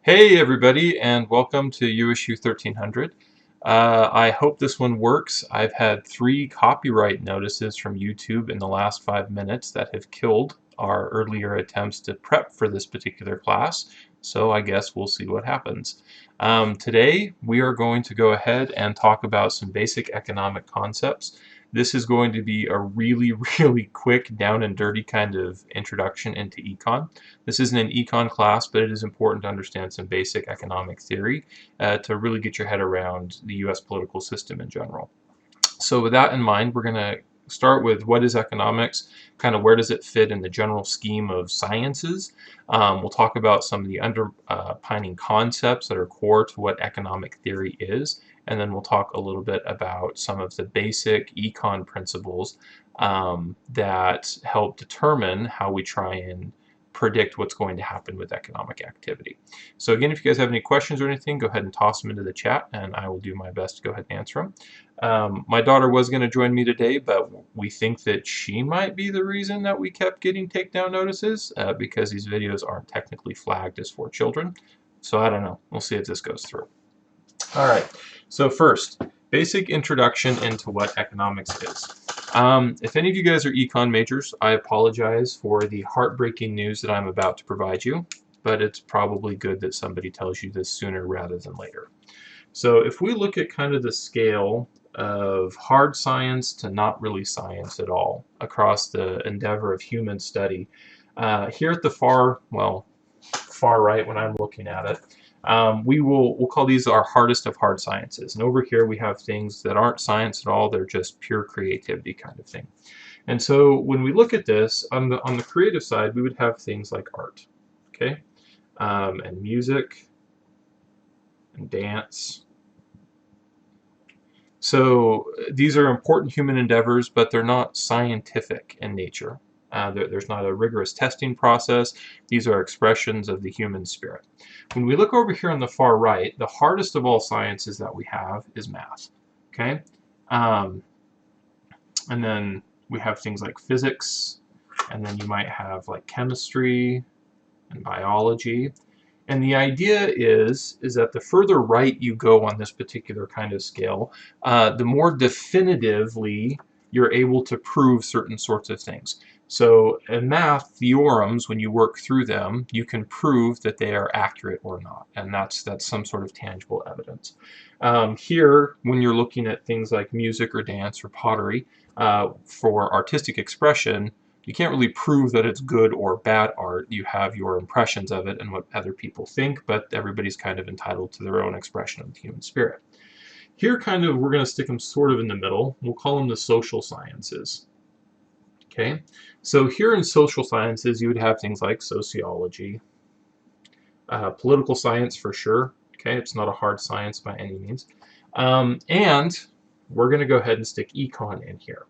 Hey everybody, and welcome to USU 1300. I hope this one works. I've had 3 copyright notices from YouTube in the last 5 minutes that have killed our earlier attempts to prep for this particular class, so I guess we'll see what happens. Today we are going to go ahead and talk about some basic economic concepts. This is going to be a really, really quick, down and dirty kind of introduction into econ. This isn't an econ class, but it is important to understand some basic economic theory to really get your head around the U.S. political system in general. So with that in mind, we're going to start with what is economics, kind of where does it fit in the general scheme of sciences. We'll talk about some of the underpinning concepts that are core to what economic theory is, and then we'll talk a little bit about some of the basic econ principles that help determine how we try and predict what's going to happen with economic activity. So again, if you guys have any questions or anything, go ahead and toss them into the chat, and I will do my best to go ahead and answer them. My daughter was going to join me today, but we think that she might be the reason that we kept getting takedown notices because these videos aren't technically flagged as for children. So I don't know. We'll see if this goes through. All right. So first, basic introduction into what economics is. If any of you guys are econ majors, I apologize for the heartbreaking news that I'm about to provide you, but it's probably good that somebody tells you this sooner rather than later. So if we look at kind of the scale of hard science to not really science at all across the endeavor of human study, here at the far right when I'm looking at it, we'll call these our hardest of hard sciences. And over here we have things that aren't science at all, they're just pure creativity kind of thing. And so when we look at this, on the creative side, we would have things like art, okay? And music, and dance. So these are important human endeavors, but they're not scientific in nature. There's not a rigorous testing process. These are expressions of the human spirit. When we look over here on the far right, the hardest of all sciences that we have is math. Okay, and then we have things like physics, and then you might have like chemistry and biology. And the idea is that the further right you go on this particular kind of scale, the more definitively you're able to prove certain sorts of things. So in math, theorems, when you work through them, you can prove that they are accurate or not, and that's some sort of tangible evidence. Here, when you're looking at things like music or dance or pottery, for artistic expression, you can't really prove that it's good or bad art. You have your impressions of it and what other people think, but everybody's kind of entitled to their own expression of the human spirit. Here, kind of, we're going to stick them sort of in the middle. We'll call them the social sciences. Okay, so here in social sciences, you would have things like sociology, political science for sure. Okay, it's not a hard science by any means. And we're going to go ahead and stick econ in here.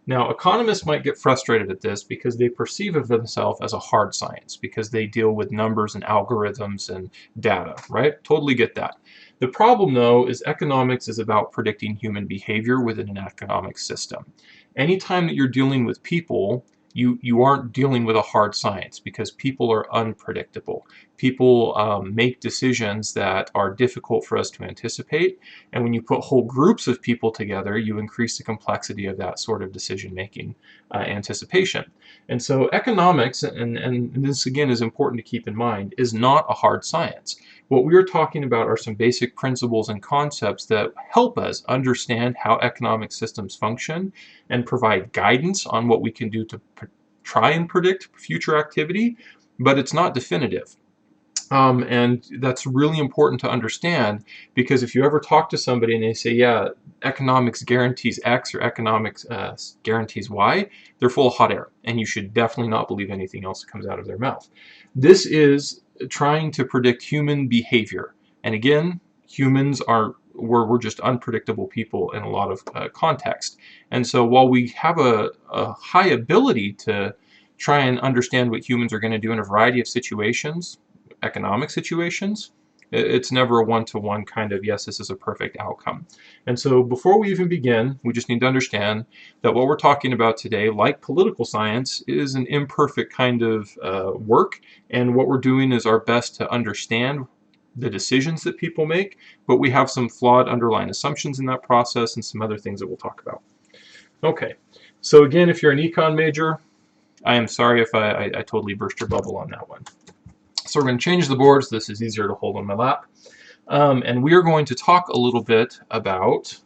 Now, economists might get frustrated at this because they perceive of themselves as a hard science because they deal with numbers and algorithms and data, right? Totally get that. The problem, though, is economics is about predicting human behavior within an economic system. Anytime that you're dealing with people, you aren't dealing with a hard science because people are unpredictable. People make decisions that are difficult for us to anticipate, and when you put whole groups of people together, you increase the complexity of that sort of decision-making anticipation. And so economics, and this again is important to keep in mind, is not a hard science. What we're talking about are some basic principles and concepts that help us understand how economic systems function and provide guidance on what we can do to try and predict future activity, but it's not definitive. And that's really important to understand because if you ever talk to somebody and they say, yeah, economics guarantees X or economics guarantees Y, they're full of hot air, and you should definitely not believe anything else that comes out of their mouth. This is trying to predict human behavior. And again, humans we're just unpredictable people in a lot of context. And so while we have a high ability to try and understand what humans are going to do in a variety of situations, economic situations, it's never a one-to-one kind of, yes, this is a perfect outcome. And so before we even begin, we just need to understand that what we're talking about today, like political science, is an imperfect kind of work, and what we're doing is our best to understand the decisions that people make, but we have some flawed underlying assumptions in that process and some other things that we'll talk about. Okay, so again, if you're an econ major, I am sorry if I totally burst your bubble on that one. So we're going to change the board so this is easier to hold on my lap. And we are going to talk a little bit about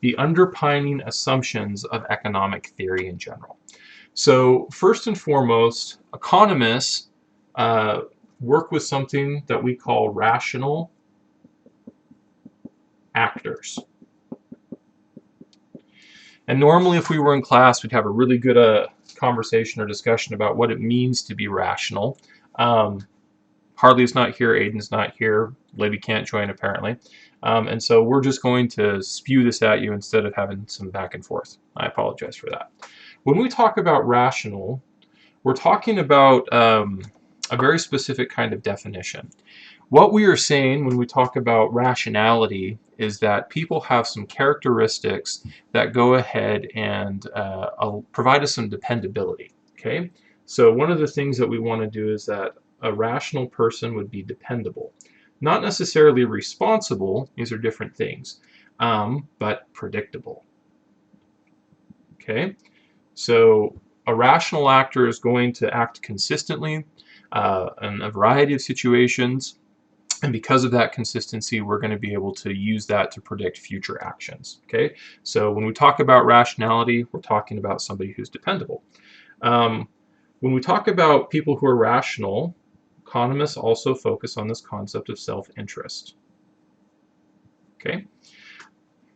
the underpinning assumptions of economic theory in general. So first and foremost, economists work with something that we call rational actors. And normally if we were in class, we'd have a really good conversation or discussion about what it means to be rational. Harley's not here, Aiden's not here, Libby can't join apparently. And so we're just going to spew this at you instead of having some back and forth. I apologize for that. When we talk about rational, we're talking about a very specific kind of definition. What we are saying when we talk about rationality is that people have some characteristics that go ahead and provide us some dependability. Okay, so one of the things that we want to do is that a rational person would be dependable. Not necessarily responsible, these are different things, but predictable. Okay, so a rational actor is going to act consistently in a variety of situations, and because of that consistency, we're going to be able to use that to predict future actions. Okay, so when we talk about rationality, we're talking about somebody who's dependable. When we talk about people who are rational, economists also focus on this concept of self-interest. Okay,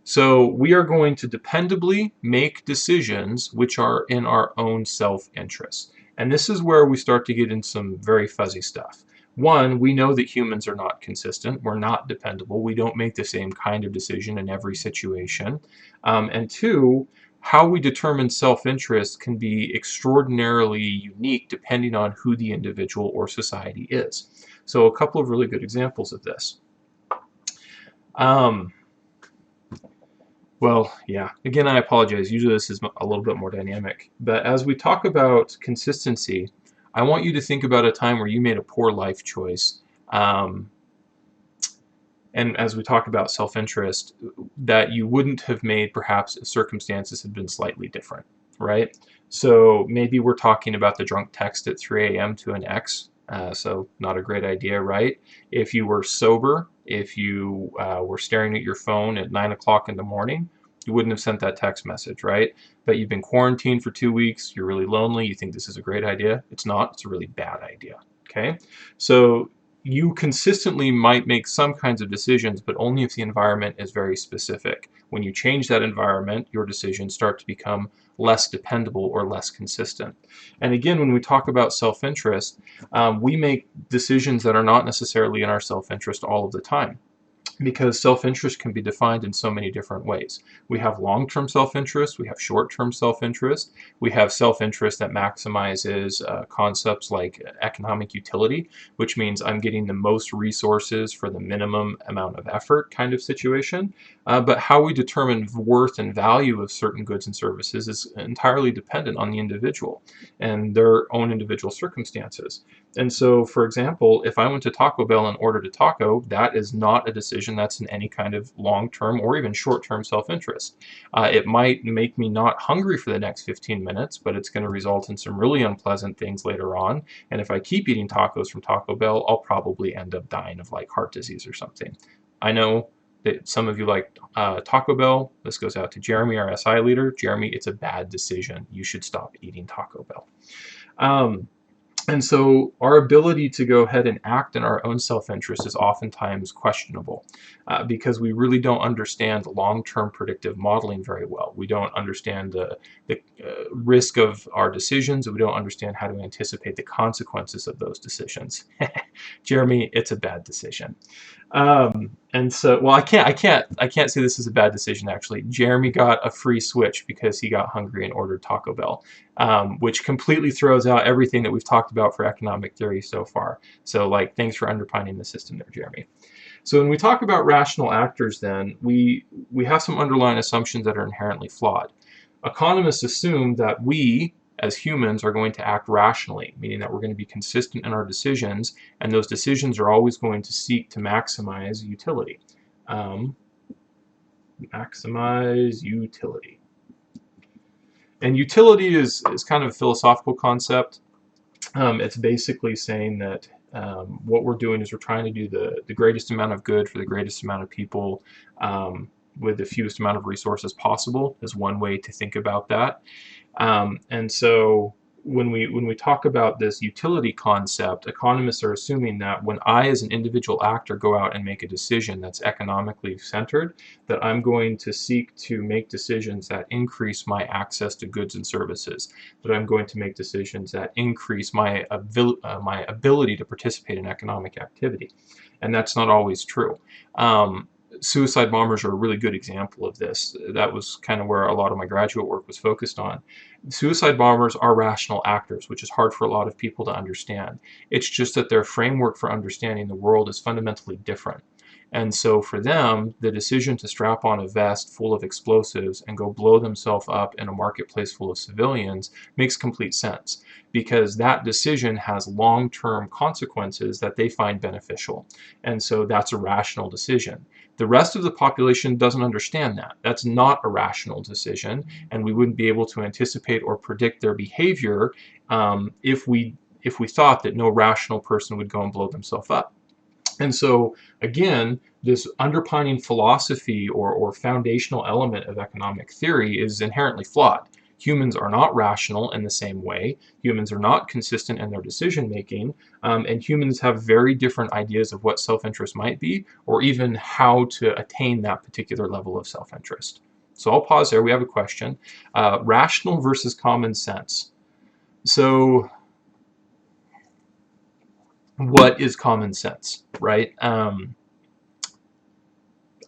so we are going to dependably make decisions which are in our own self-interest. And this is where we start to get in some very fuzzy stuff. One, we know that humans are not consistent. We're not dependable. We don't make the same kind of decision in every situation. And two, how we determine self-interest can be extraordinarily unique depending on who the individual or society is. So a couple of really good examples of this. Well, yeah, again, I apologize. Usually this is a little bit more dynamic. But as we talk about consistency, I want you to think about a time where you made a poor life choice. And as we talk about self-interest, that you wouldn't have made perhaps if circumstances had been slightly different, right? So maybe we're talking about the drunk text at 3 a.m. to an ex, so not a great idea, right? If you were sober, if you were staring at your phone at 9 o'clock in the morning, you wouldn't have sent that text message, right? But you've been quarantined for 2 weeks, you're really lonely, you think this is a great idea. It's not, it's a really bad idea, okay? So you consistently might make some kinds of decisions, but only if the environment is very specific. When you change that environment, your decisions start to become less dependable or less consistent. And again, when we talk about self-interest, we make decisions that are not necessarily in our self-interest all of the time, because self-interest can be defined in so many different ways. We have long-term self-interest, we have short-term self-interest, we have self-interest that maximizes concepts like economic utility, which means I'm getting the most resources for the minimum amount of effort kind of situation. But how we determine worth and value of certain goods and services is entirely dependent on the individual and their own individual circumstances. And so, for example, if I went to Taco Bell and ordered a taco, that is not a decision that's in any kind of long-term or even short-term self-interest. It might make me not hungry for the next 15 minutes, but it's going to result in some really unpleasant things later on. And if I keep eating tacos from Taco Bell, I'll probably end up dying of like heart disease or something. I know that some of you like Taco Bell. This goes out to Jeremy, our SI leader. Jeremy, it's a bad decision. You should stop eating Taco Bell. And so our ability to go ahead and act in our own self-interest is oftentimes questionable because we really don't understand long-term predictive modeling very well. We don't understand the risk of our decisions, and we don't understand how to anticipate the consequences of those decisions. Jeremy, it's a bad decision. And so, well, I can't say this is a bad decision, actually. Jeremy got a free Switch because he got hungry and ordered Taco Bell, which completely throws out everything that we've talked about for economic theory so far. So, like, thanks for underpinning the system there, Jeremy. So when we talk about rational actors, then, we have some underlying assumptions that are inherently flawed. Economists assume that we, as humans, are going to act rationally, meaning that we're going to be consistent in our decisions, and those decisions are always going to seek to maximize utility. Maximize utility. And utility is kind of a philosophical concept. It's basically saying that what we're doing is we're trying to do the greatest amount of good for the greatest amount of people with the fewest amount of resources possible, is one way to think about that. And so when we talk about this utility concept, economists are assuming that when I as an individual actor go out and make a decision that's economically centered, that I'm going to seek to make decisions that increase my access to goods and services, that I'm going to make decisions that increase my ability to participate in economic activity. And that's not always true. Suicide bombers are a really good example of this. That was kind of where a lot of my graduate work was focused on. Suicide bombers are rational actors, which is hard for a lot of people to understand. It's just that their framework for understanding the world is fundamentally different. And so for them, the decision to strap on a vest full of explosives and go blow themselves up in a marketplace full of civilians makes complete sense, because that decision has long-term consequences that they find beneficial. And so that's a rational decision. The rest of the population doesn't understand that. That's not a rational decision, and we wouldn't be able to anticipate or predict their behavior if we thought that no rational person would go and blow themselves up. And so, again, this underpinning philosophy or foundational element of economic theory is inherently flawed. Humans are not rational in the same way. Humans are not consistent in their decision making, and humans have very different ideas of what self-interest might be, or even how to attain that particular level of self-interest. So I'll pause there. We have a question. Rational versus common sense. So what is common sense, right?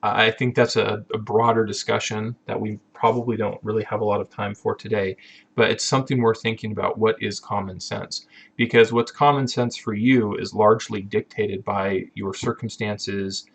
I think that's a broader discussion that we probably don't really have a lot of time for today, but it's something worth thinking about. What is common sense? Because what's common sense for you is largely dictated by your circumstances,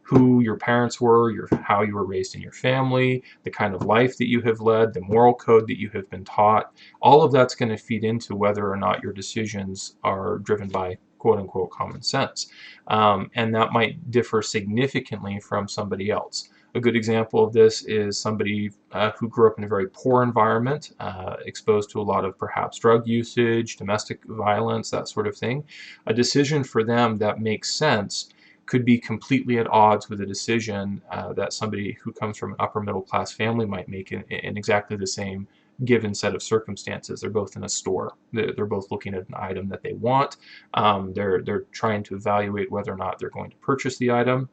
who your parents were, how you were raised in your family, the kind of life that you have led, the moral code that you have been taught. All of that's going to feed into whether or not your decisions are driven by quote-unquote common sense. And that might differ significantly from somebody else. A good example of this is somebody who grew up in a very poor environment, exposed to a lot of perhaps drug usage, domestic violence, that sort of thing. A decision for them that makes sense could be completely at odds with a decision that somebody who comes from an upper middle class family might make in exactly the same given set of circumstances. They're both in a store. They're both looking at an item that they want. They're trying to evaluate whether or not they're going to purchase the item,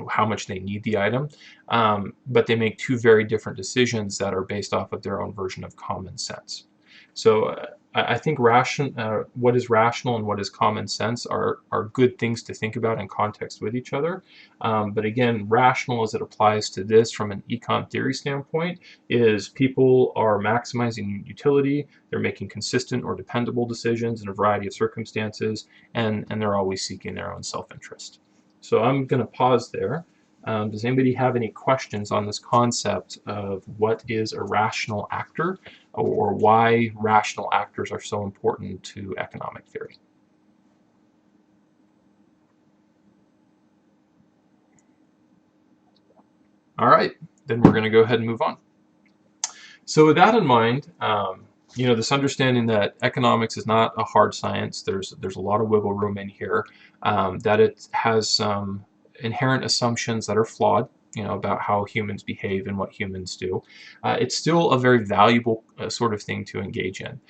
how much they need the item, but they make two very different decisions that are based off of their own version of common sense. So I think what is rational and what is common sense are good things to think about in context with each other. But again, rational as it applies to this from an econ theory standpoint is people are maximizing utility, they're making consistent or dependable decisions in a variety of circumstances, and they're always seeking their own self-interest. So I'm going to pause there. Does anybody have any questions on this concept of what is a rational actor, or why rational actors are so important to economic theory? All right, then we're going to go ahead and move on. So with that in mind, this understanding that economics is not a hard science, there's a lot of wiggle room in here, that it has some inherent assumptions that are flawed, about how humans behave and what humans do. It's still a very valuable sort of thing to engage in,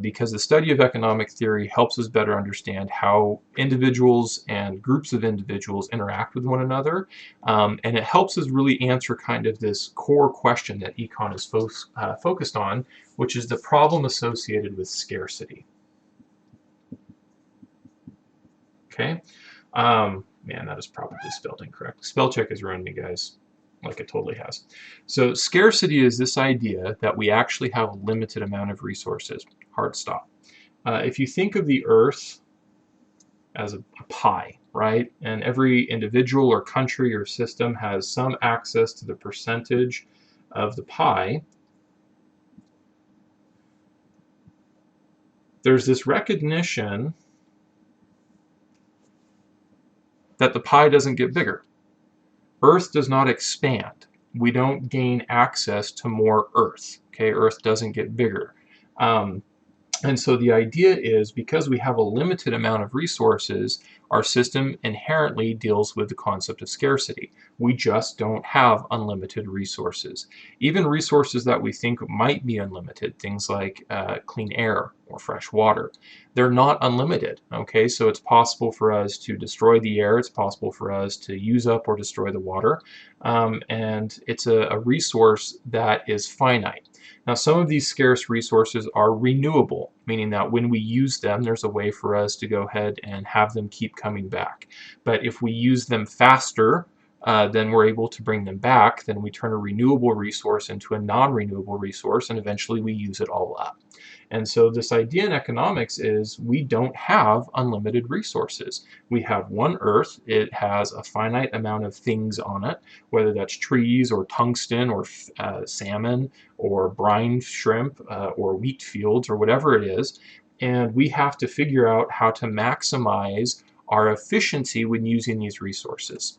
because the study of economic theory helps us better understand how individuals and groups of individuals interact with one another, and it helps us really answer kind of this core question that econ is focused on, which is the problem associated with scarcity. Okay. Man, that is probably spelled incorrect. Spell check has ruined me, guys, like it totally has. So scarcity is this idea that we actually have a limited amount of resources. Hard stop. If you think of the Earth as a pie, right? And every individual or country or system has some access to the percentage of the pie there's this recognition that the pie doesn't get bigger. Earth does not expand. We don't gain access to more Earth. Okay, Earth doesn't get bigger. And so the idea is, because we have a limited amount of resources, our system inherently deals with the concept of scarcity. We just don't have unlimited resources. Even resources that we think might be unlimited, things like clean air or fresh water, they're not unlimited. Okay, so it's possible for us to destroy the air, it's possible for us to use up or destroy the water, and it's a resource that is finite. Now, some of these scarce resources are renewable, meaning that when we use them, there's a way for us to go ahead and have them keep coming back. But if we use them faster than we're able to bring them back, then we turn a renewable resource into a non-renewable resource, and eventually we use it all up. And so this idea in economics is we don't have unlimited resources. We have one Earth. It has a finite amount of things on it, whether that's trees or tungsten or salmon or brine shrimp or wheat fields or whatever it is. And we have to figure out how to maximize our efficiency when using these resources.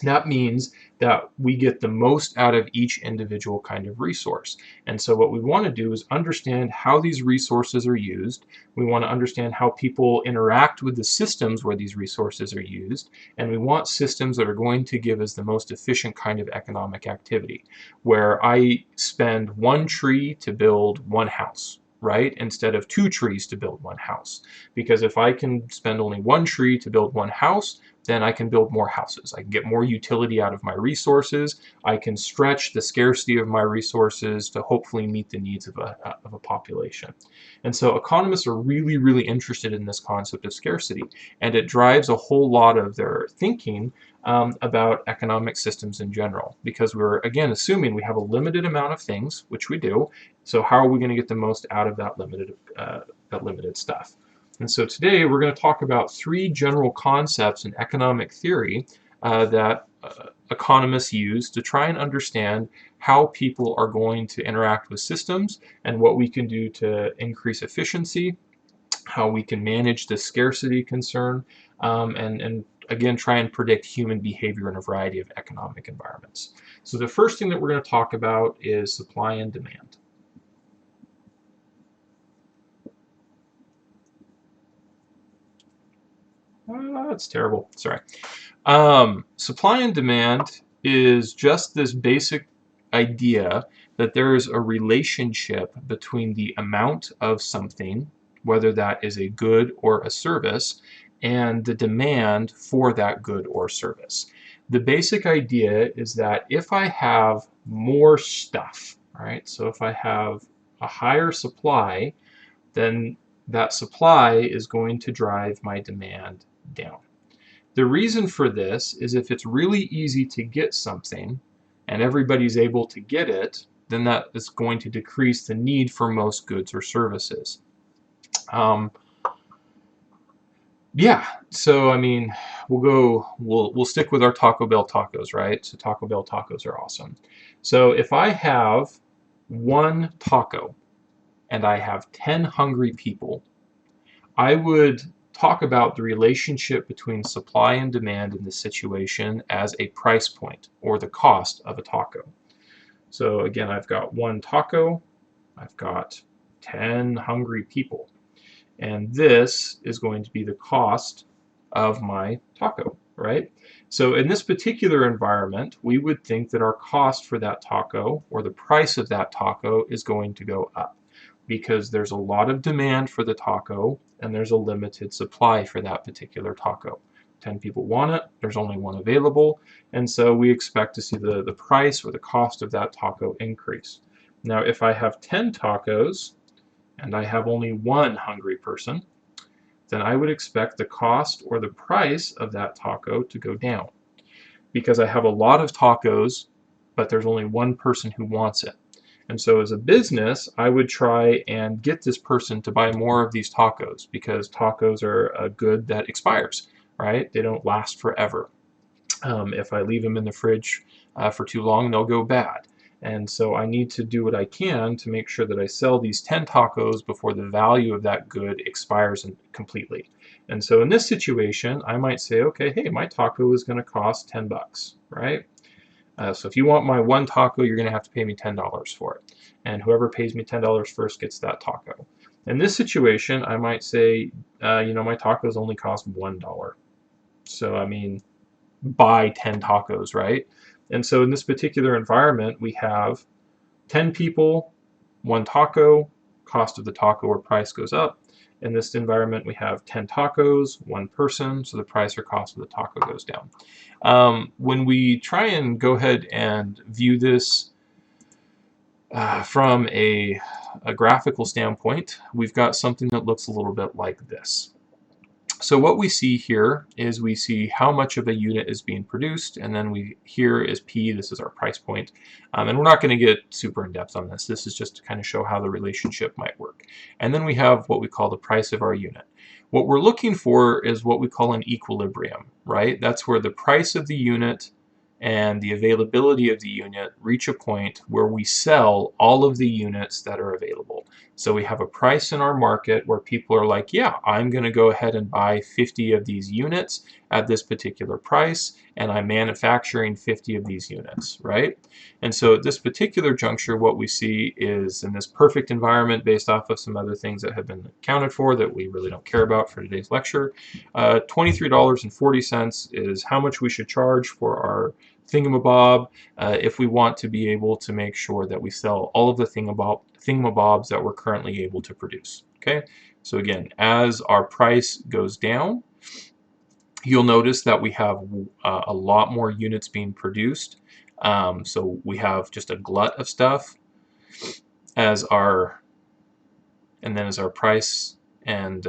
That means that we get the most out of each individual kind of resource. And so what we want to do is understand how these resources are used. We want to understand how people interact with the systems where these resources are used. And we want systems that are going to give us the most efficient kind of economic activity, where I spend one tree to build one house, right? Instead of two trees to build one house. Because if I can spend only one tree to build one house, then I can build more houses. I can get more utility out of my resources. I can stretch the scarcity of my resources to hopefully meet the needs of a population. And so economists are really, really interested in this concept of scarcity, and it drives a whole lot of their thinking about economic systems in general, because we're, again, assuming we have a limited amount of things, which we do. So how are we going to get the most out of that limited stuff? And so today we're going to talk about three general concepts in economic theory that economists use to try and understand how people are going to interact with systems and what we can do to increase efficiency, how we can manage the scarcity concern, and again, try and predict human behavior in a variety of economic environments. So the first thing that we're going to talk about is supply and demand. That's terrible. Sorry. Supply and demand is just this basic idea that there is a relationship between the amount of something, whether that is a good or a service, and the demand for that good or service. The basic idea is that if I have more stuff, right? So if I have a higher supply, then that supply is going to drive my demand down. The reason for this is if it's really easy to get something and everybody's able to get it, then that is going to decrease the need for most goods or services. Yeah, so I mean, we'll stick with our Taco Bell tacos, right? So Taco Bell tacos are awesome. So if I have one taco and I have 10 hungry people, I would talk about the relationship between supply and demand in this situation as a price point, or the cost of a taco. So again, I've got one taco, I've got 10 hungry people, and this is going to be the cost of my taco, right? So in this particular environment, we would think that our cost for that taco, or the price of that taco, is going to go up, because there's a lot of demand for the taco and there's a limited supply for that particular taco. 10 people want it, there's only one available, and so we expect to see the price or the cost of that taco increase. Now, if I have 10 tacos and I have only one hungry person, then I would expect the cost or the price of that taco to go down, because I have a lot of tacos, but there's only one person who wants it. And so as a business, I would try and get this person to buy more of these tacos, because tacos are a good that expires, right? They don't last forever. If I leave them in the fridge for too long, they'll go bad. And so I need to do what I can to make sure that I sell these 10 tacos before the value of that good expires completely. And so in this situation, I might say, okay, hey, my taco is going to cost 10 bucks, right? So if you want my one taco, you're going to have to pay me $10 for it. And whoever pays me $10 first gets that taco. In this situation, I might say, my tacos only cost $1. So, I mean, buy 10 tacos, right? And so in this particular environment, we have 10 people, one taco, cost of the taco or price goes up. In this environment, we have 10 tacos, one person, so the price or cost of the taco goes down. When we try and go ahead and view this from a graphical standpoint, we've got something that looks a little bit like this. So what we see here is we see how much of a unit is being produced, and then here is P, this is our price point. And we're not going to get super in depth on this. This is just to kind of show how the relationship might work. And then we have what we call the price of our unit. What we're looking for is what we call an equilibrium, right? That's where the price of the unit and the availability of the unit reach a point where we sell all of the units that are available. So we have a price in our market where people are like, yeah, I'm going to go ahead and buy 50 of these units at this particular price, and I'm manufacturing 50 of these units, right? And so at this particular juncture, what we see is in this perfect environment based off of some other things that have been accounted for that we really don't care about for today's lecture, $23.40 is how much we should charge for our thingamabob if we want to be able to make sure that we sell all of the thingamabobs that we're currently able to produce. Okay, so again, as our price goes down, you'll notice that we have a lot more units being produced. So we have just a glut of stuff as our price and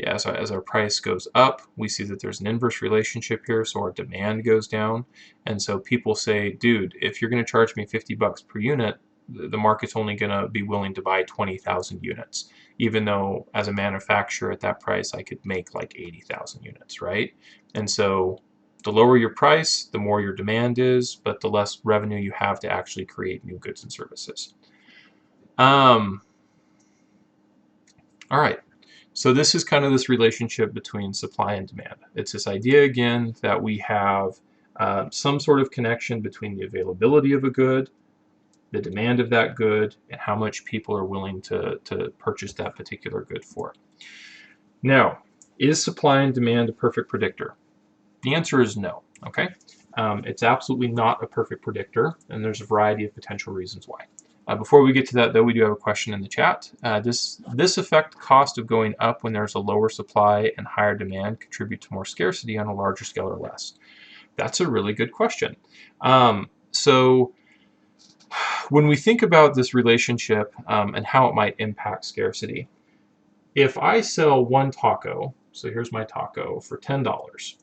as our price goes up, we see that there's an inverse relationship here, so our demand goes down. And so people say, dude, if you're going to charge me 50 bucks per unit, the market's only going to be willing to buy 20,000 units, even though as a manufacturer at that price, I could make like 80,000 units, right? And so the lower your price, the more your demand is, but the less revenue you have to actually create new goods and services. All right. So this is kind of this relationship between supply and demand. It's this idea, again, that we have some sort of connection between the availability of a good, the demand of that good, and how much people are willing to purchase that particular good for. Now, is supply and demand a perfect predictor? The answer is no, okay? It's absolutely not a perfect predictor, and there's a variety of potential reasons why. Before we get to that, though, we do have a question in the chat. This affect cost of going up when there's a lower supply and higher demand contribute to more scarcity on a larger scale or less? That's a really good question. So when we think about this relationship and how it might impact scarcity, if I sell one taco, so here's my taco, for $10,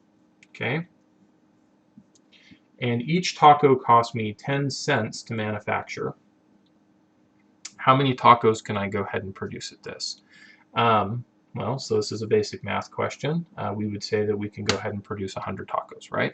okay? And each taco costs me 10 cents to manufacture. How many tacos can I go ahead and produce at this? Well, so this is a basic math question. We would say that we can go ahead and produce 100 tacos, right?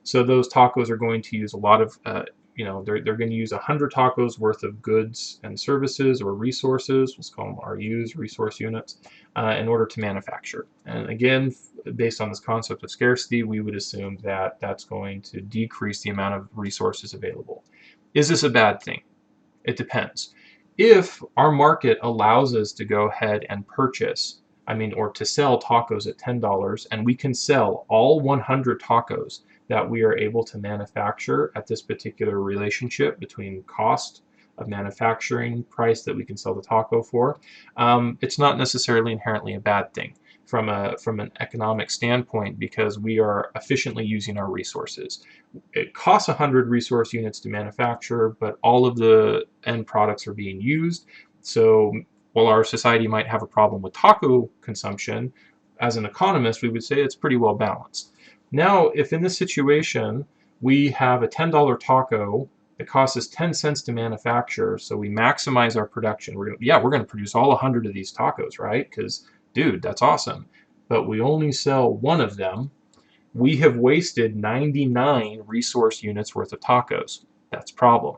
So those tacos are going to use a lot of, they're going to use 100 tacos worth of goods and services or resources, let's call them RUs, resource units, in order to manufacture. And again, based on this concept of scarcity, we would assume that that's going to decrease the amount of resources available. Is this a bad thing? It depends. If our market allows us to go ahead and purchase, or to sell tacos at $10, and we can sell all 100 tacos that we are able to manufacture at this particular relationship between cost of manufacturing, price that we can sell the taco for, it's not necessarily inherently a bad thing from an economic standpoint, because we are efficiently using our resources. It costs 100 resource units to manufacture, but all of the end products are being used. So while our society might have a problem with taco consumption, as an economist, we would say it's pretty well balanced. Now, if in this situation we have a $10 taco that costs us 10 cents to manufacture, so we maximize our production, we're going to produce all 100 of these tacos, right? Because, dude, that's awesome. But we only sell one of them. We have wasted 99 resource units worth of tacos. That's a problem.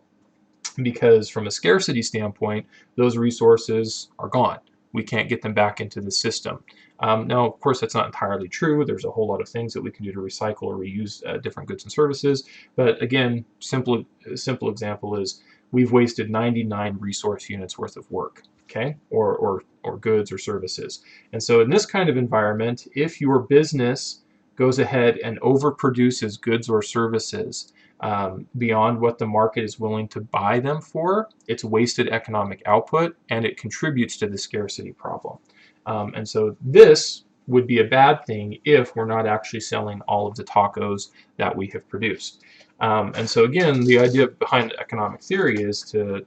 because from a scarcity standpoint, those resources are gone. We can't get them back into the system. Now, of course, that's not entirely true. There's a whole lot of things that we can do to recycle or reuse different goods and services. But again, simple example is we've wasted 99 resource units worth of work, okay, or goods or services. And so in this kind of environment, if your business goes ahead and overproduces goods or services beyond what the market is willing to buy them for, it's wasted economic output, and it contributes to the scarcity problem. And so this would be a bad thing if we're not actually selling all of the tacos that we have produced. And so again, the idea behind economic theory is to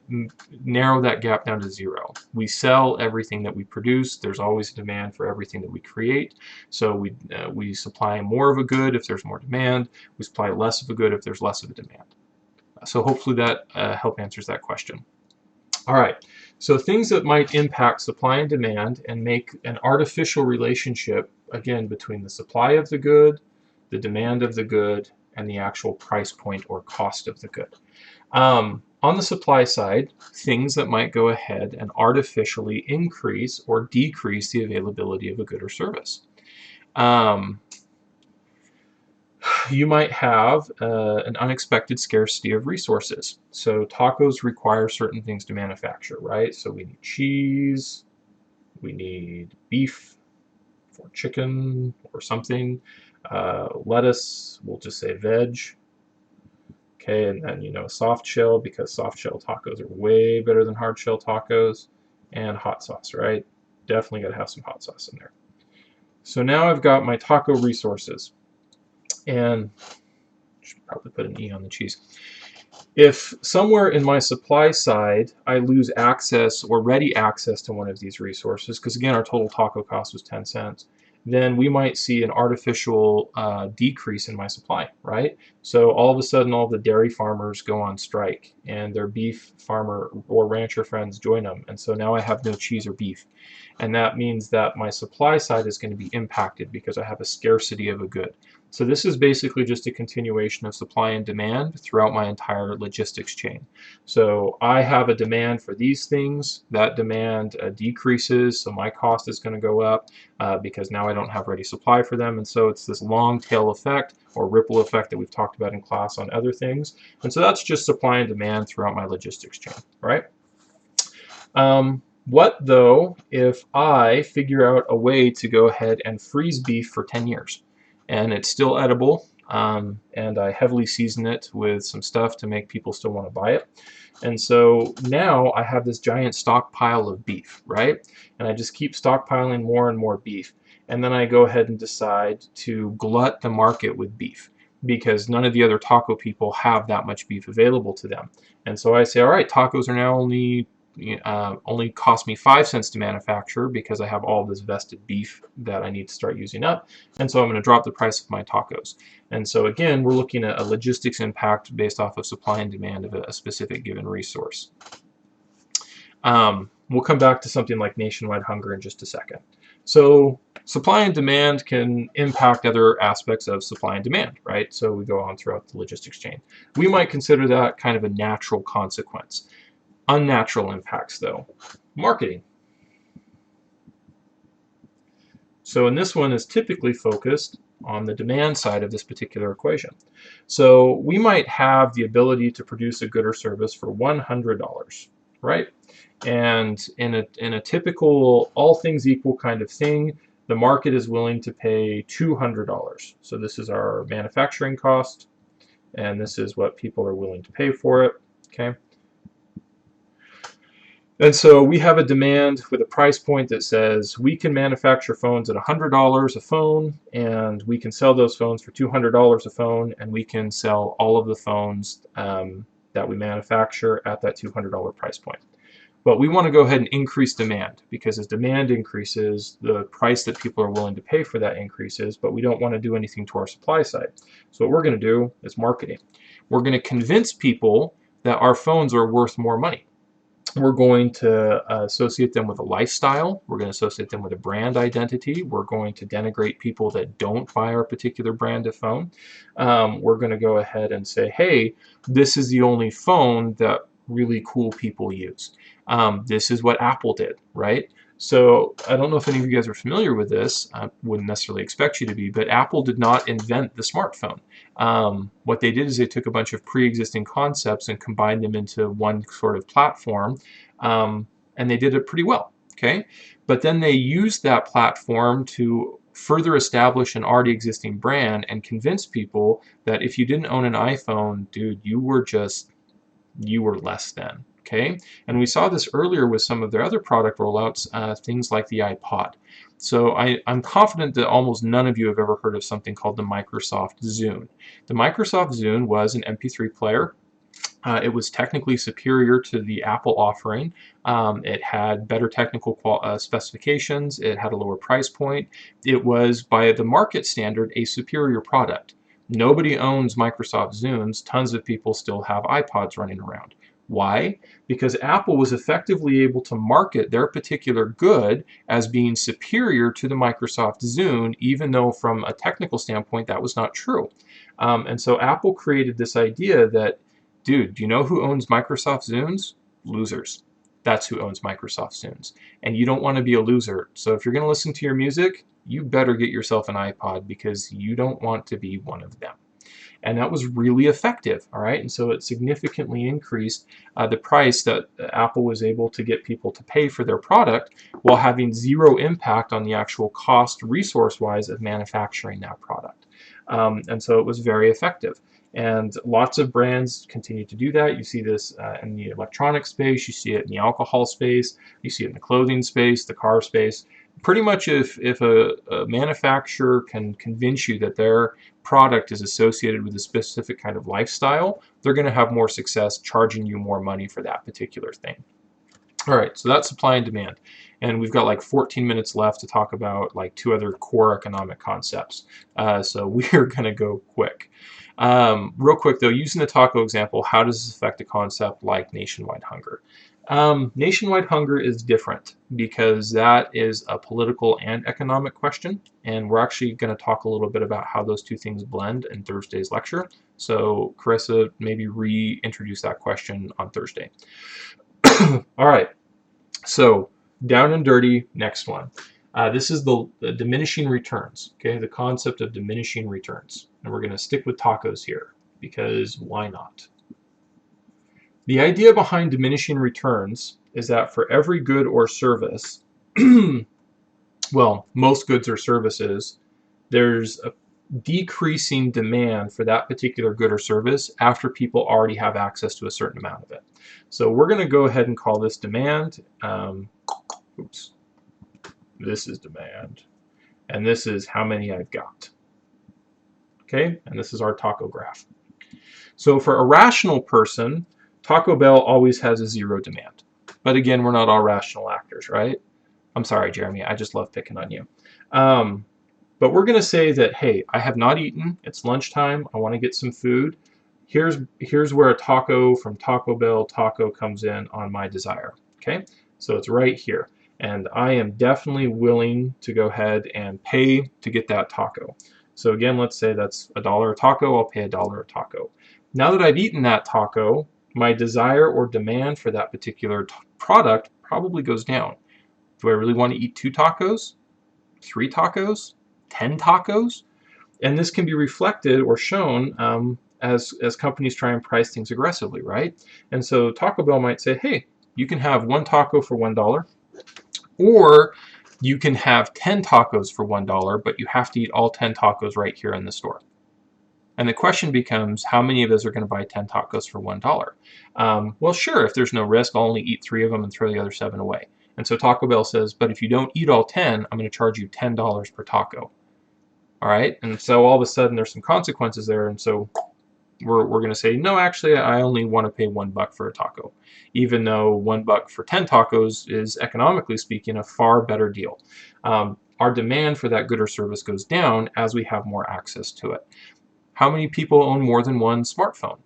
narrow that gap down to zero. We sell everything that we produce. There's always a demand for everything that we create. So we supply more of a good if there's more demand. We supply less of a good if there's less of a demand. So hopefully that help answers that question. All right, so things that might impact supply and demand and make an artificial relationship, again, between the supply of the good, the demand of the good, and the actual price point or cost of the good. On the supply side, things that might go ahead and artificially increase or decrease the availability of a good or service. You might have an unexpected scarcity of resources. So tacos require certain things to manufacture, right? So we need cheese, we need beef for chicken or something, lettuce, we'll just say veg. Okay, and then, you know, soft shell, because soft shell tacos are way better than hard shell tacos, and hot sauce, right? Definitely got to have some hot sauce in there. So now I've got my taco resources, and should probably put an E on the cheese. If somewhere in my supply side I lose access or ready access to one of these resources, because again our total taco cost was 10 cents, then we might see an artificial decrease in my supply, right? So all of a sudden all the dairy farmers go on strike and their beef farmer or rancher friends join them, and so now I have no cheese or beef. And that means that my supply side is going to be impacted because I have a scarcity of a good. So this is basically just a continuation of supply and demand throughout my entire logistics chain. So I have a demand for these things. That demand decreases, so my cost is going to go up because now I don't have ready supply for them. And so it's this long tail effect or ripple effect that we've talked about in class on other things. And so that's just supply and demand throughout my logistics chain, right? What though if I figure out a way to go ahead and freeze beef for 10 years? And it's still edible, and I heavily season it with some stuff to make people still want to buy it. And so now I have this giant stockpile of beef, right? And I just keep stockpiling more and more beef. And then I go ahead and decide to glut the market with beef because none of the other taco people have that much beef available to them. And so I say, all right, tacos are now only cost me 5 cents to manufacture because I have all this vested beef that I need to start using up, and so I'm going to drop the price of my tacos. And so again, we're looking at a logistics impact based off of supply and demand of a specific given resource. We'll come back to something like nationwide hunger in just a second. So supply and demand can impact other aspects of supply and demand, right? So we go on throughout the logistics chain. We might consider that kind of a natural consequence. Unnatural impacts, though. Marketing. So in this one is typically focused on the demand side of this particular equation. So we might have the ability to produce a good or service for $100, right? And in a typical all things equal kind of thing, the market is willing to pay $200. So this is our manufacturing cost, and this is what people are willing to pay for it, okay? And so we have a demand with a price point that says we can manufacture phones at $100 a phone, and we can sell those phones for $200 a phone, and we can sell all of the phones that we manufacture at that $200 price point. But we want to go ahead and increase demand, because as demand increases, the price that people are willing to pay for that increases, but we don't want to do anything to our supply side. So what we're going to do is marketing. We're going to convince people that our phones are worth more money. We're going to associate them with a lifestyle. We're going to associate them with a brand identity. We're going to denigrate people that don't buy our particular brand of phone. We're going to go ahead and say, hey, this is the only phone that really cool people use. This is what Apple did, right? So I don't know if any of you guys are familiar with this. I wouldn't necessarily expect you to be, but Apple did not invent the smartphone. What they did is they took a bunch of pre-existing concepts and combined them into one sort of platform, and they did it pretty well. Okay, but then they used that platform to further establish an already existing brand and convince people that if you didn't own an iPhone, dude, you were less than. Okay, and we saw this earlier with some of their other product rollouts, things like the iPod. So I'm confident that almost none of you have ever heard of something called the Microsoft Zune. The Microsoft Zune was an MP3 player. It was technically superior to the Apple offering. It had better technical specifications. It had a lower price point. It was, by the market standard, a superior product. Nobody owns Microsoft Zunes. Tons of people still have iPods running around. Why? Because Apple was effectively able to market their particular good as being superior to the Microsoft Zune, even though from a technical standpoint that was not true. And so Apple created this idea that, dude, do you know who owns Microsoft Zunes? Losers. That's who owns Microsoft Zunes. And you don't want to be a loser. So if you're going to listen to your music, you better get yourself an iPod because you don't want to be one of them. And that was really effective, all right? And so it significantly increased the price that Apple was able to get people to pay for their product while having zero impact on the actual cost resource-wise of manufacturing that product. And so it was very effective. And lots of brands continue to do that. You see this in the electronic space, you see it in the alcohol space, you see it in the clothing space, the car space. Pretty much if a manufacturer can convince you that their product is associated with a specific kind of lifestyle, they're going to have more success charging you more money for that particular thing. All right, so that's supply and demand. And we've got like 14 minutes left to talk about like 2 other core economic concepts. So we're going to go quick. Real quick though, using the taco example, how does this affect a concept like nationwide hunger? Nationwide hunger is different because that is a political and economic question, and we're actually going to talk a little bit about how those two things blend in Thursday's lecture. So Carissa, maybe reintroduce that question on Thursday. All right, so down and dirty, next one. This is the diminishing returns, okay, the concept of diminishing returns. And we're going to stick with tacos here because why not? The idea behind diminishing returns is that for every good or service, well, most goods or services, there's a decreasing demand for that particular good or service after people already have access to a certain amount of it. So we're going to go ahead and call this demand. Oops. This is demand. And this is how many I've got. Okay, and this is our taco graph. So for a rational person, Taco Bell always has a zero demand. But again, we're not all rational actors, right? I'm sorry, Jeremy, I just love picking on you. But we're going to say that, hey, I have not eaten. It's lunchtime. I want to get some food. Here's where a taco from Taco Bell taco comes in on my desire. Okay, so it's right here. And I am definitely willing to go ahead and pay to get that taco. So again, let's say that's $1 a taco. I'll pay $1 a taco. Now that I've eaten that taco, my desire or demand for that particular product probably goes down. Do I really want to eat 2 tacos, 3 tacos, 10 tacos? And this can be reflected or shown as companies try and price things aggressively, right? And so Taco Bell might say, hey, you can have 1 taco for $1, or you can have 10 tacos for $1, but you have to eat all 10 tacos right here in the store. And the question becomes, how many of us are going to buy 10 tacos for $1? Well, sure, if there's no risk, I'll only eat 3 of them and throw the other 7 away. And so Taco Bell says, but if you don't eat all 10, I'm going to charge you $10 per taco. All right, and so all of a sudden there's some consequences there, and so we're going to say, no, actually, I only want to pay $1 for a taco, even though $1 for 10 tacos is, economically speaking, a far better deal. Our demand for that good or service goes down as we have more access to it. How many people own more than one smartphone?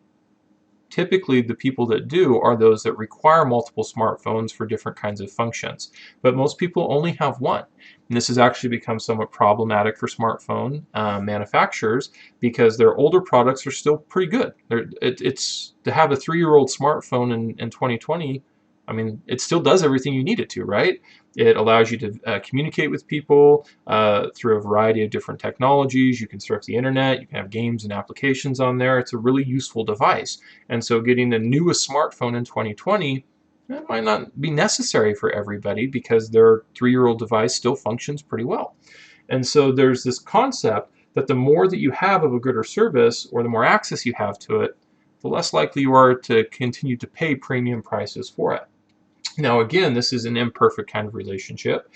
Typically, the people that do are those that require multiple smartphones for different kinds of functions. But most people only have one. And this has actually become somewhat problematic for smartphone manufacturers because their older products are still pretty good. It's to have a 3-year-old smartphone in 2020. I mean, it still does everything you need it to, right? It allows you to communicate with people through a variety of different technologies. You can surf the internet. You can have games and applications on there. It's a really useful device. And so getting the newest smartphone in 2020, that might not be necessary for everybody because their 3-year-old device still functions pretty well. And so there's this concept that the more that you have of a good or service, or the more access you have to it, the less likely you are to continue to pay premium prices for it. Now, again, this is an imperfect kind of relationship.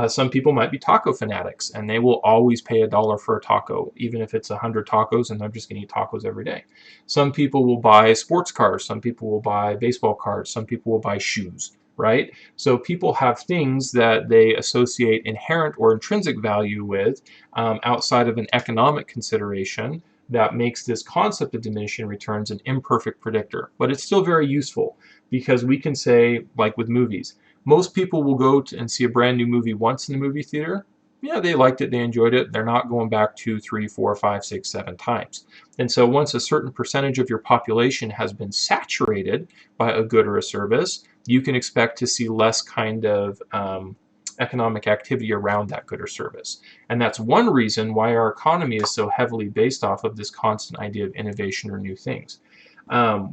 Some people might be taco fanatics, and they will always pay $1 for a taco, even if it's 100 tacos, and they're just going to eat tacos every day. Some people will buy sports cars. Some people will buy baseball cards. Some people will buy shoes, right? So people have things that they associate inherent or intrinsic value with outside of an economic consideration that makes this concept of diminishing returns an imperfect predictor. But it's still very useful because we can say, like with movies, most people will go and see a brand new movie once in the movie theater. Yeah, they liked it, they enjoyed it. They're not going back 2, 3, 4, 5, 6, 7 times. And so once a certain percentage of your population has been saturated by a good or a service, you can expect to see less kind of economic activity around that good or service. And that's one reason why our economy is so heavily based off of this constant idea of innovation or new things.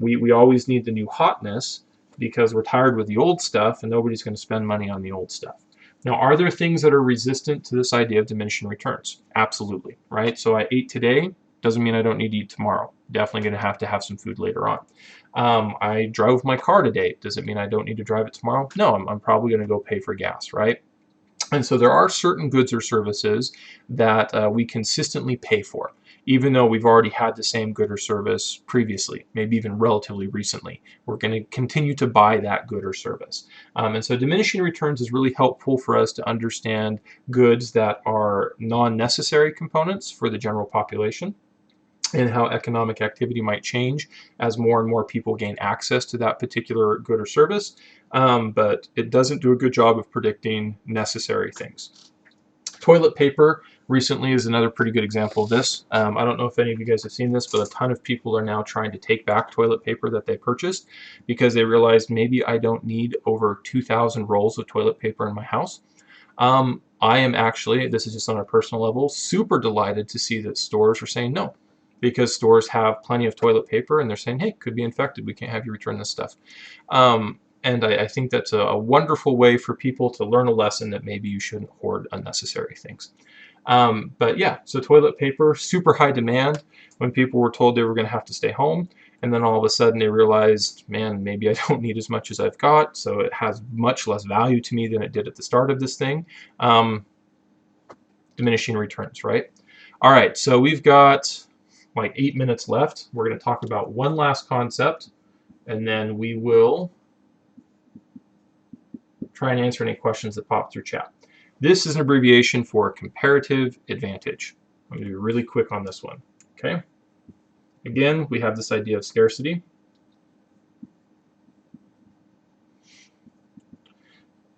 We always need the new hotness because we're tired with the old stuff and nobody's going to spend money on the old stuff. Now, are there things that are resistant to this idea of diminishing returns? Absolutely, right? So I ate today, doesn't mean I don't need to eat tomorrow. Definitely going to have some food later on. I drove my car today. Does it mean I don't need to drive it tomorrow? No, I'm probably going to go pay for gas, right? And so there are certain goods or services that we consistently pay for, even though we've already had the same good or service previously, maybe even relatively recently. We're going to continue to buy that good or service. And so diminishing returns is really helpful for us to understand goods that are non-necessary components for the general population, and how economic activity might change as more and more people gain access to that particular good or service. But it doesn't do a good job of predicting necessary things. Toilet paper recently is another pretty good example of this. I don't know if any of you guys have seen this, but a ton of people are now trying to take back toilet paper that they purchased because they realized maybe I don't need over 2,000 rolls of toilet paper in my house. I am actually, this is just on a personal level, super delighted to see that stores are saying no, because stores have plenty of toilet paper and they're saying, hey, could be infected. We can't have you return this stuff. And I think that's a wonderful way for people to learn a lesson that maybe you shouldn't hoard unnecessary things. But yeah, so toilet paper, super high demand when people were told they were going to have to stay home. And then all of a sudden they realized, man, maybe I don't need as much as I've got. So it has much less value to me than it did at the start of this thing. Diminishing returns, right? All right, so we've got like 8 minutes left. We're going to talk about one last concept, and then we will try and answer any questions that pop through chat. This is an abbreviation for comparative advantage. I'm going to be really quick on this one. Okay. Again, we have this idea of scarcity.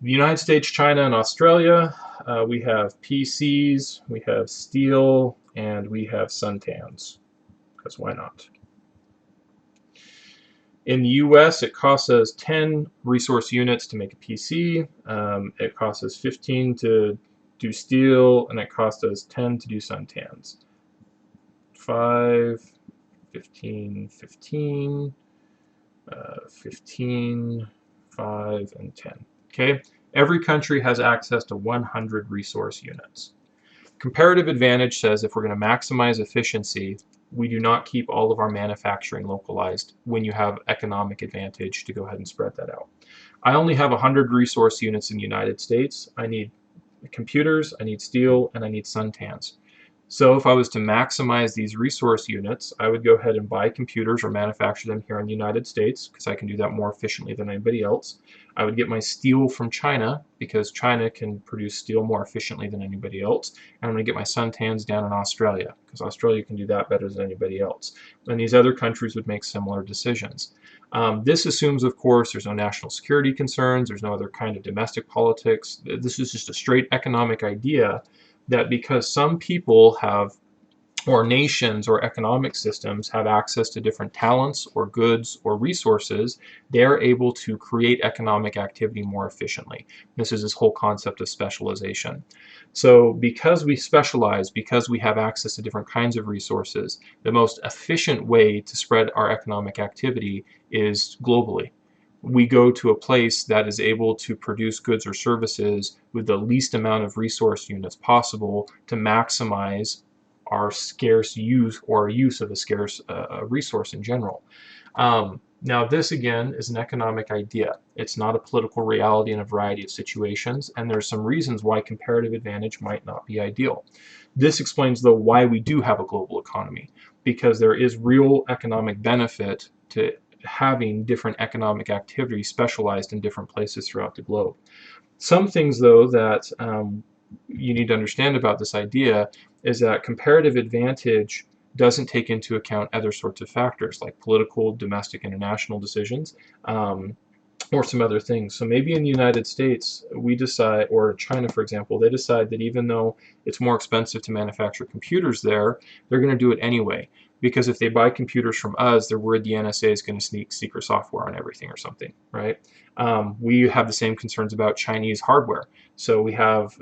The United States, China, and Australia, we have PCs, we have steel, and we have suntans, because why not? In the US, it costs us 10 resource units to make a PC, it costs us 15 to do steel, and it costs us 10 to do suntans. 5, 15, 15, 15, 5, and 10. Okay, every country has access to 100 resource units. Comparative advantage says if we're going to maximize efficiency, we do not keep all of our manufacturing localized when you have economic advantage to go ahead and spread that out. I only have 100 resource units in the United States. I need computers, I need steel, and I need suntans. So if I was to maximize these resource units, I would go ahead and buy computers or manufacture them here in the United States because I can do that more efficiently than anybody else. I would get my steel from China because China can produce steel more efficiently than anybody else. And I'm going to get my suntans down in Australia because Australia can do that better than anybody else. And these other countries would make similar decisions. This assumes, of course, there's no national security concerns, there's no other kind of domestic politics. This is just a straight economic idea that because some people have, or nations or economic systems have access to different talents or goods or resources, they're able to create economic activity more efficiently. This is this whole concept of specialization. So because we specialize, because we have access to different kinds of resources, the most efficient way to spread our economic activity is globally. We go to a place that is able to produce goods or services with the least amount of resource units possible to maximize our scarce use or use of a scarce resource in general. Now, this again is an economic idea. It's not a political reality in a variety of situations, and there's some reasons why comparative advantage might not be ideal. This explains, though, why we do have a global economy, because there is real economic benefit to having different economic activity specialized in different places throughout the globe. Some things, though, that you need to understand about this idea is that comparative advantage doesn't take into account other sorts of factors like political, domestic, international decisions, or some other things. So maybe in the United States, we decide, or China, for example, they decide that even though it's more expensive to manufacture computers there, they're going to do it anyway. Because if they buy computers from us, they're worried the NSA is going to sneak secret software on everything or something, right? We have the same concerns about Chinese hardware. So we have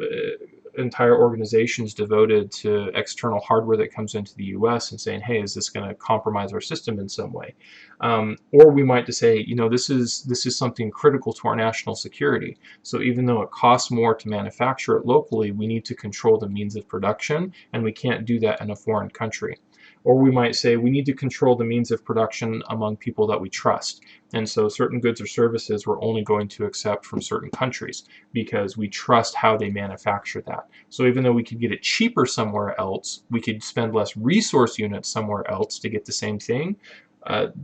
entire organizations devoted to external hardware that comes into the US and saying, hey, is this going to compromise our system in some way? Or we might just say, you know, this is something critical to our national security. So even though it costs more to manufacture it locally, we need to control the means of production, and we can't do that in a foreign country. Or we might say we need to control the means of production among people that we trust. And so certain goods or services we're only going to accept from certain countries because we trust how they manufacture that. So even though we could get it cheaper somewhere else, we could spend less resource units somewhere else to get the same thing.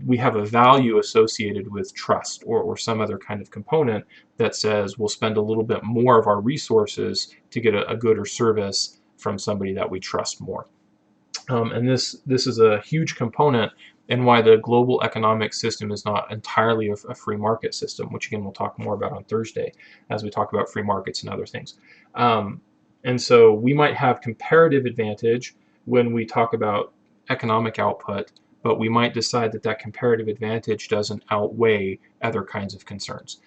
We have a value associated with trust or some other kind of component that says we'll spend a little bit more of our resources to get a good or service from somebody that we trust more. And this is a huge component in why the global economic system is not entirely a free market system, which again we'll talk more about on Thursday as we talk about free markets and other things. And so we might have comparative advantage when we talk about economic output, but we might decide that that comparative advantage doesn't outweigh other kinds of concerns.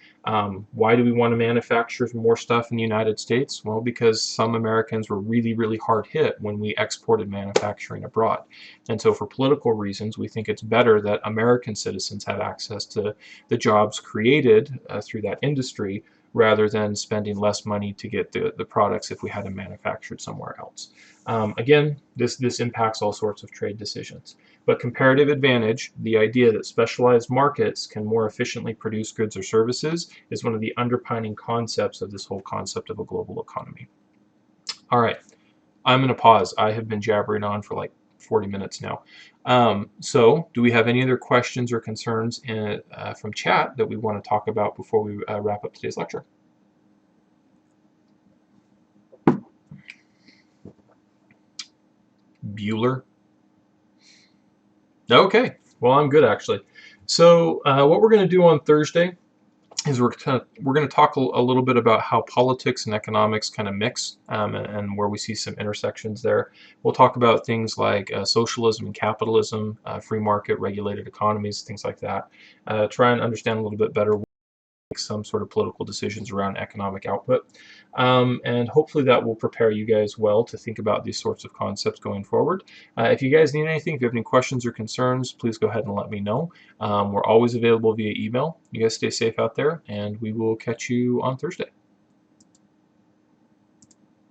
Why do we want to manufacture more stuff in the United States? Well, because some Americans were really, really hard hit when we exported manufacturing abroad. And so for political reasons, we think it's better that American citizens have access to the jobs created through that industry rather than spending less money to get the products if we had them manufactured somewhere else. Again, this impacts all sorts of trade decisions. But comparative advantage, the idea that specialized markets can more efficiently produce goods or services, is one of the underpinning concepts of this whole concept of a global economy. All right, I'm going to pause. I have been jabbering on for like 40 minutes now. So do we have any other questions or concerns from chat that we want to talk about before we wrap up today's lecture? Bueller? Okay, well, I'm good actually. So what we're going to do on Thursday is we're going to talk a little bit about how politics and economics kind of mix and where we see some intersections there. We'll talk about things like socialism and capitalism, free market, regulated economies, things like that. Try and understand a little bit better some sort of political decisions around economic output. And hopefully that will prepare you guys well to think about these sorts of concepts going forward. If you guys need anything, if you have any questions or concerns, please go ahead and let me know. We're always available via email. You guys stay safe out there, and we will catch you on Thursday.